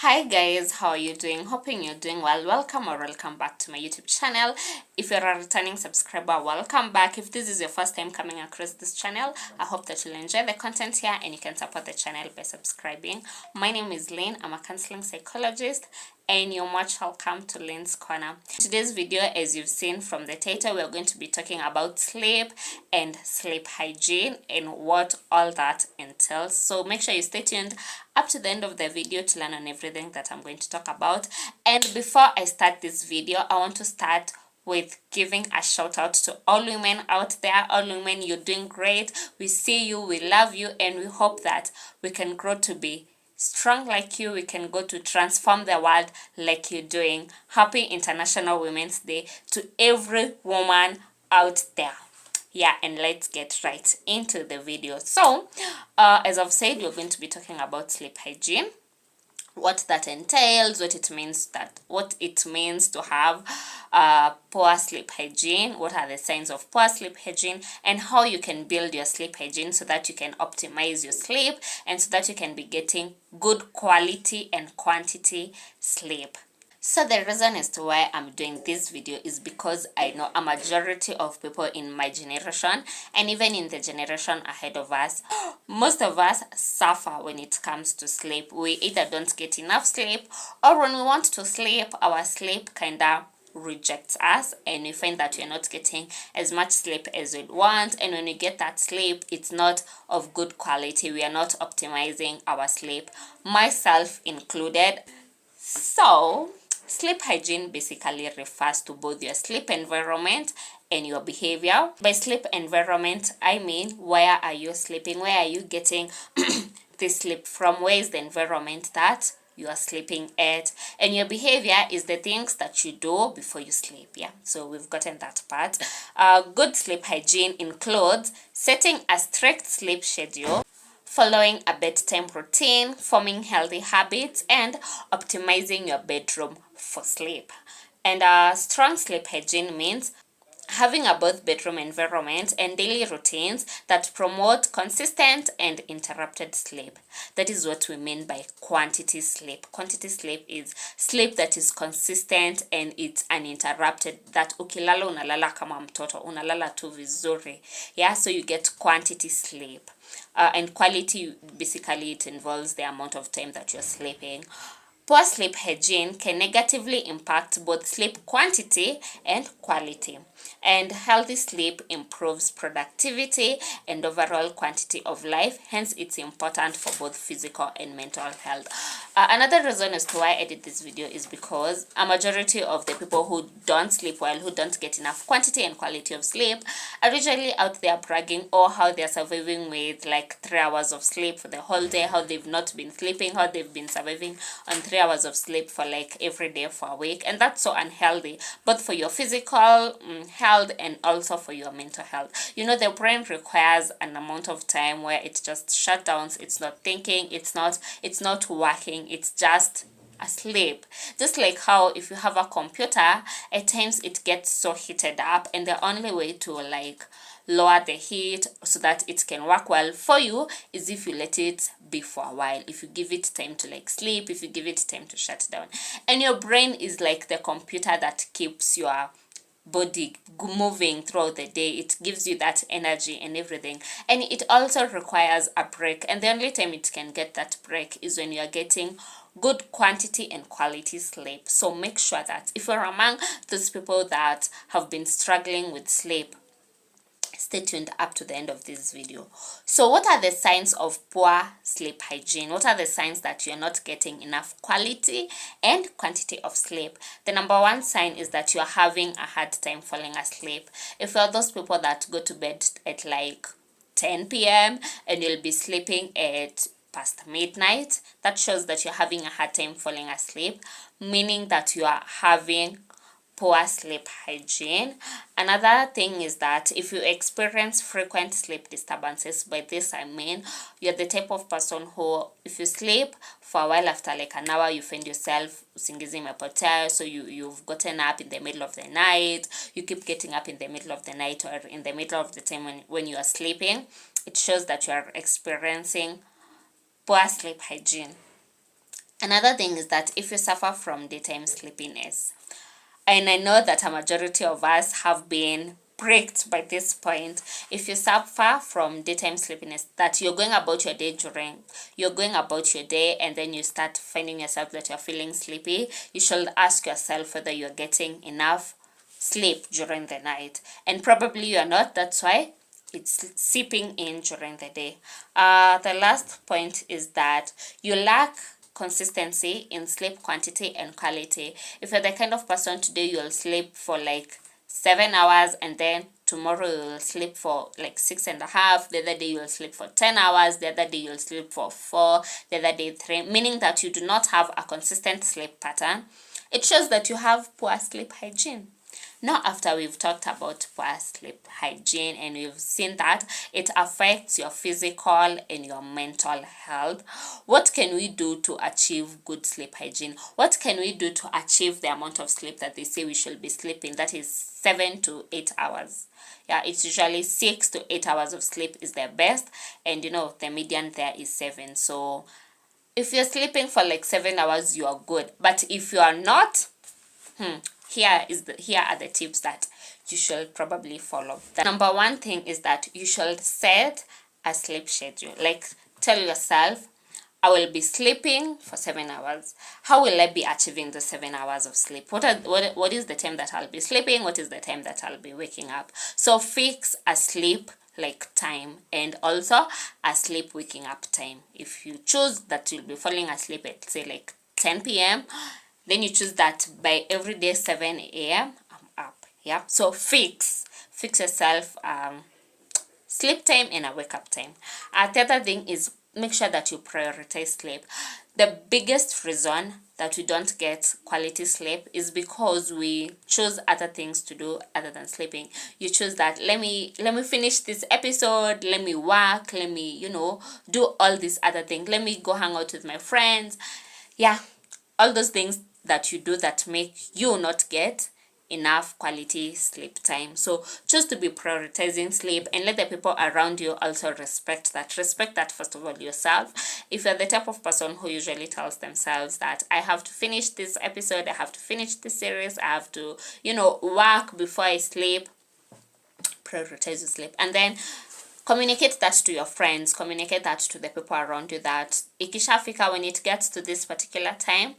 Hi guys, how are you doing? Hoping you're doing well. Welcome or welcome back to my YouTube channel. If you're a returning subscriber, welcome back. If this is your first time coming across this channel, I hope that you'll enjoy the content here and you can support the channel by subscribing. My name is Lynn. I'm a counseling psychologist and you're much welcome to Lynn's Corner. Today's video, as you've seen from the title, we're going to be talking about sleep and sleep hygiene and what all that entails. So make sure you stay tuned up to the end of the video to learn on everything that I'm going to talk about. And before I start this video, I want to start with giving a shout out to all women out there. All women, you're doing great. We see you, we love you, and we hope that we can grow to be strong like you. We can go to transform the world like you're doing. Happy International Women's Day to every woman out there. Yeah, and let's get right into the video. So as I've said, we're going to be talking about sleep hygiene, what that entails, what it means to have poor sleep hygiene, what are the signs of poor sleep hygiene, and how you can build your sleep hygiene so that you can optimize your sleep and so that you can be getting good quality and quantity sleep. So the reason as to why I'm doing this video is because I know a majority of people in my generation and even in the generation ahead of us, most of us suffer when it comes to sleep. We either don't get enough sleep, or when we want to sleep, our sleep kinda rejects us and we find that we're not getting as much sleep as we'd want, and when we get that sleep, it's not of good quality. We are not optimizing our sleep, myself included. So sleep hygiene basically refers to both your sleep environment and your behavior. By sleep environment, I mean, where are you sleeping? Where are you getting this sleep from? Where is the environment that you are sleeping at? And your behavior is the things that you do before you sleep. Yeah, so we've gotten that part. Good sleep hygiene includes setting a strict sleep schedule, following a bedtime routine, forming healthy habits, and optimizing your bedroom for sleep. And strong sleep hygiene means having a both bedroom environment and daily routines that promote consistent and interrupted sleep. That is what we mean by quantity sleep. Quantity sleep is sleep that is consistent and it's uninterrupted, that ukilala unalala kama mtoto, unalala tu vizuri. Yeah, so you get quantity sleep. And quality, basically it involves the amount of time that you're sleeping. Poor sleep hygiene can negatively impact both sleep quantity and quality. And healthy sleep improves productivity and overall quantity of life. Hence, it's important for both physical and mental health. Another reason as to why I did this video is because a majority of the people who don't sleep well, who don't get enough quantity and quality of sleep, are usually out there bragging or how they're surviving with like 3 hours of sleep for the whole day, how they've not been sleeping, how they've been surviving on 3 hours of sleep for like every day for a week. And that's so unhealthy, both for your physical health and also for your mental health. You know, the brain requires an amount of time where it just shuts down. It's not thinking, it's not working, it's just asleep. Just like how if you have a computer, at times it gets so heated up, and the only way to like lower the heat so that it can work well for you is if you let it be for a while, if you give it time to like sleep, if you give it time to shut down. And your brain is like the computer that keeps your body moving throughout the day. It gives you that energy and everything, and it also requires a break, and the only time it can get that break is when you are getting good quantity and quality sleep. So make sure that if you're among those people that have been struggling with sleep, stay tuned up to the end of this video. So what are the signs of poor sleep hygiene? What are the signs that you're not getting enough quality and quantity of sleep? The number one sign is that you're having a hard time falling asleep. If you're those people that go to bed at like 10 p.m. and you'll be sleeping at past midnight, that shows that you're having a hard time falling asleep, meaning that you are having poor sleep hygiene. Another thing is that if you experience frequent sleep disturbances, by this I mean you're the type of person who, if you sleep for a while, after like an hour you find yourself usingizi imepotea, so you've gotten up in the middle of the night, you keep getting up in the middle of the night or in the middle of the time when you are sleeping, it shows that you are experiencing poor sleep hygiene. Another thing is that if you suffer from daytime sleepiness, and I know that a majority of us have been pricked by this point. If you suffer from daytime sleepiness, that you're going about your day and then you start finding yourself that you're feeling sleepy, you should ask yourself whether you're getting enough sleep during the night. And probably you're not, that's why it's seeping in during the day. The last point is that you lack consistency in sleep quantity and quality. If you're the kind of person today you'll sleep for like 7 hours and then tomorrow you'll sleep for like 6.5, the other day you'll sleep for 10 hours, the other day you'll sleep for 4, the other day 3, meaning that you do not have a consistent sleep pattern, it shows that you have poor sleep hygiene. Now, after we've talked about poor sleep hygiene and we've seen that it affects your physical and your mental health, what can we do to achieve good sleep hygiene? What can we do to achieve the amount of sleep that they say we should be sleeping? That is 7 to 8 hours. Yeah, it's usually 6 to 8 hours of sleep is the best, and the median there is 7. So if you're sleeping for like 7 hours, you are good. But if you are not, here are the tips that you should probably follow. The number one thing is that you should set a sleep schedule. Like, tell yourself, I will be sleeping for 7 hours. How will I be achieving the 7 hours of sleep? What is the time that I'll be sleeping? What is the time that I'll be waking up? So fix a sleep like time and also a sleep waking up time. If you choose that you'll be falling asleep at say like 10 p.m., then you choose that by every day 7 a.m. I'm up. Yeah. So fix yourself sleep time and a wake up time. The other thing is make sure that you prioritize sleep. The biggest reason that we don't get quality sleep is because we choose other things to do other than sleeping. You choose that let me finish this episode, let me work, let me do all these other things, let me go hang out with my friends. Yeah, all those things that you do that make you not get enough quality sleep time. So choose to be prioritizing sleep and let the people around you also respect that first of all yourself. If you're the type of person who usually tells themselves that I have to finish this episode, I have to finish this series, I have to work before I sleep, prioritize your sleep. And then communicate that to your friends, communicate that to the people around you that ikishafika, when it gets to this particular time,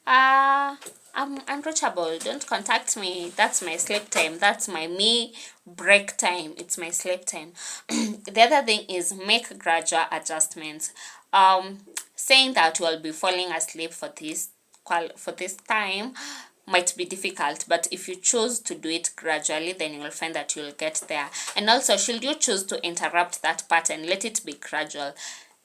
I'm unreachable, don't contact me, that's my sleep time, that's my me break time, it's my sleep time. The other thing is make gradual adjustments. Saying that you'll be falling asleep for this time might be difficult, but if you choose to do it gradually, then you'll find that you'll get there. And also, should you choose to interrupt that pattern, let it be gradual.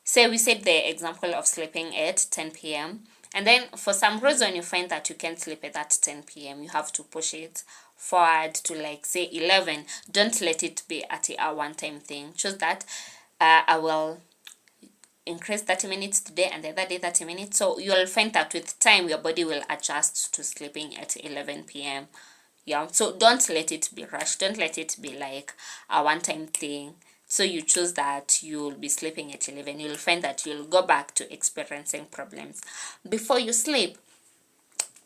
Say we said the example of sleeping at 10 p.m. and then for some reason you find that you can't sleep at that 10 p.m. You have to push it forward to like say 11. Don't let it be at a one-time thing. Choose that I will increase 30 minutes today and the other day 30 minutes. So you'll find that with time your body will adjust to sleeping at 11 p.m. Yeah, so don't let it be rushed. Don't let it be like a one-time thing. So you choose that you'll be sleeping at 11. You'll find that you'll go back to experiencing problems before you sleep.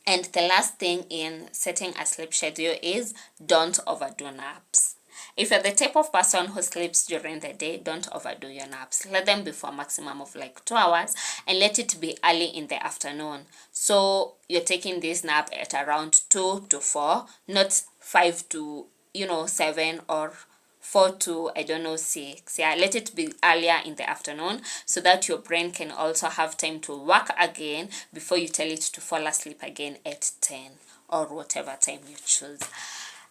And the last thing in setting a sleep schedule is don't overdo naps. If you're the type of person who sleeps during the day, don't overdo your naps. Let them be for a maximum of like 2 hours and let it be early in the afternoon. So you're taking this nap at around 2 to 4, not 5 to 7 or 4 to 6. Yeah, let it be earlier in the afternoon so that your brain can also have time to work again before you tell it to fall asleep again at 10 or whatever time you choose.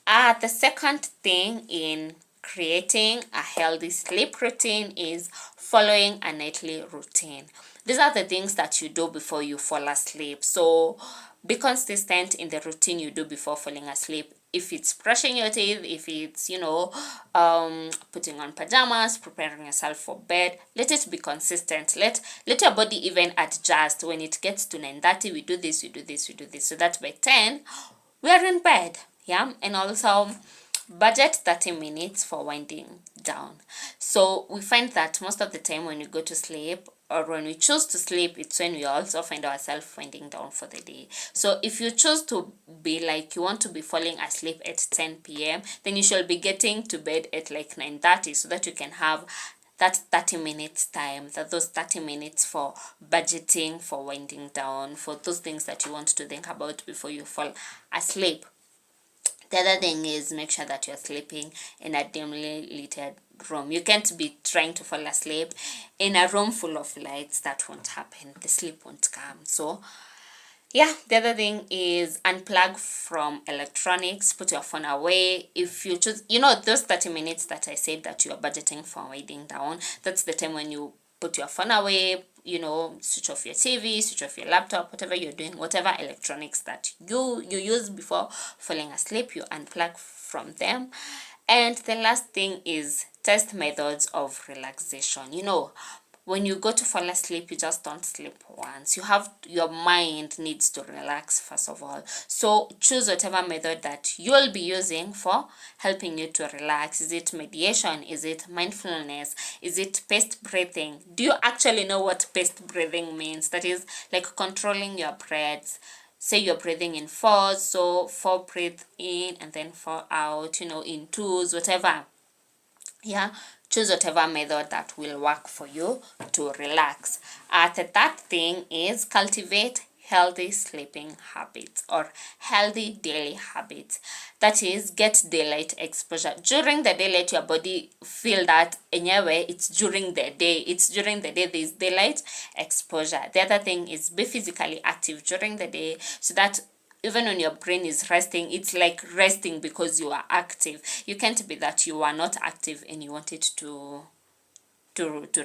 The second thing in creating a healthy sleep routine is following a nightly routine. These are the things that you do before you fall asleep. So be consistent in the routine you do before falling asleep. If it's brushing your teeth, if it's, putting on pajamas, preparing yourself for bed, let it be consistent. Let your body even adjust. When it gets to 9:30, we do this, we do this, we do this. So that by 10, we are in bed. Yeah, and also budget 30 minutes for winding down. So we find that most of the time when you go to sleep, or when we choose to sleep, it's when we also find ourselves winding down for the day. So if you choose to be like you want to be falling asleep at 10 p.m., then you should be getting to bed at like 9:30, so that you can have that 30 minutes time, those 30 minutes for budgeting, for winding down, for those things that you want to think about before you fall asleep. The other thing is, make sure that you're sleeping in a dimly lit room. You can't be trying to fall asleep in a room full of lights. That won't happen. The sleep won't come. So yeah, the other thing is unplug from electronics, put your phone away. If you choose, those 30 minutes that I said that you are budgeting for winding down, that's the time when you put your phone away, switch off your TV, switch off your laptop, whatever you're doing, whatever electronics that you use before falling asleep, you unplug from them. And the last thing is test methods of relaxation. When you go to fall asleep, you just don't sleep once. Your mind needs to relax first of all. So choose whatever method that you'll be using for helping you to relax. Is it meditation? Is it mindfulness? Is it paced breathing? Do you actually know what paced breathing means? That is like controlling your breaths. Say you're breathing in fours, so 4 breathe in and then 4 out, in twos, whatever. Yeah, choose whatever method that will work for you to relax. The third thing is cultivate healthy sleeping habits or healthy daily habits. That is, get daylight exposure. During the day, let your body feel that anyway, it's during the day. There's daylight exposure. The other thing is be physically active during the day, so that even when your brain is resting, it's like resting because you are active. You can't be that you are not active and you want it to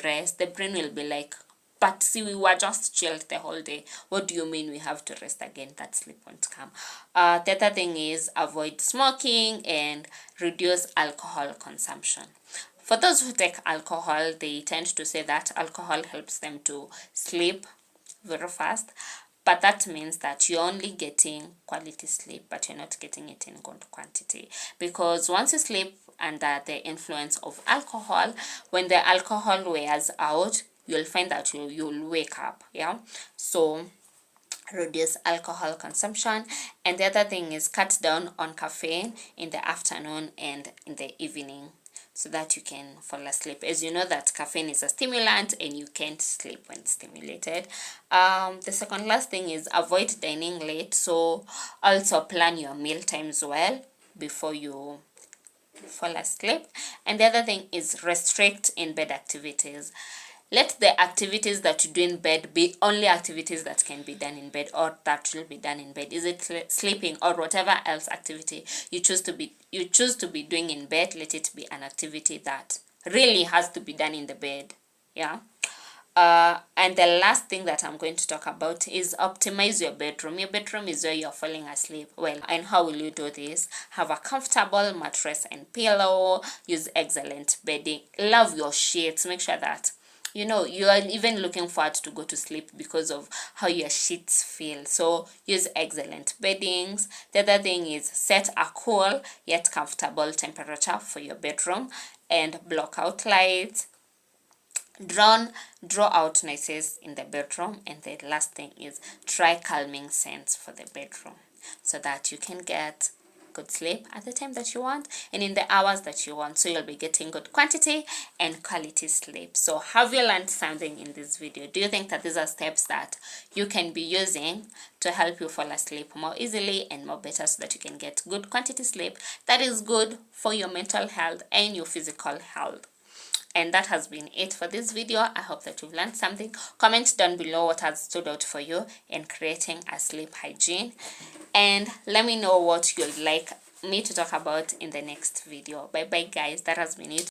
rest. The brain will be like, but see, we were just chilled the whole day. What do you mean we have to rest again? That sleep won't come. The other thing is avoid smoking and reduce alcohol consumption. For those who take alcohol, they tend to say that alcohol helps them to sleep very fast. But that means that you're only getting quality sleep, but you're not getting it in good quantity. Because once you sleep under the influence of alcohol, when the alcohol wears out, you'll find that you'll wake up. Yeah. So reduce alcohol consumption. And the other thing is cut down on caffeine in the afternoon and in the evening, so that you can fall asleep. As you know that caffeine is a stimulant and you can't sleep when stimulated. The second last thing is avoid dining late. So also plan your meal times well before you fall asleep. And the other thing is restrict in-bed activities. Let the activities that you do in bed be only activities that can be done in bed or that will be done in bed. Is it sleeping or whatever else activity you choose to be doing in bed? Let it be an activity that really has to be done in the bed. Yeah. And the last thing that I'm going to talk about is optimize your bedroom. Your bedroom is where you're falling asleep. Well, and how will you do this? Have a comfortable mattress and pillow. Use excellent bedding. Love your sheets. Make sure that you are even looking forward to go to sleep because of how your sheets feel. So use excellent beddings. The other thing is set a cool yet comfortable temperature for your bedroom and block out lights. Draw out noises in the bedroom. And the last thing is try calming scents for the bedroom, so that you can get good sleep at the time that you want and in the hours that you want, so you'll be getting good quantity and quality sleep. So have you learned something in this video? Do you think that these are steps that you can be using to help you fall asleep more easily and more better, so that you can get good quantity sleep that is good for your mental health and your physical health? And that has been it for this video. I hope that you've learned something. Comment down below what has stood out for you in creating a sleep hygiene. And let me know what you'd like me to talk about in the next video. Bye bye guys. That has been it.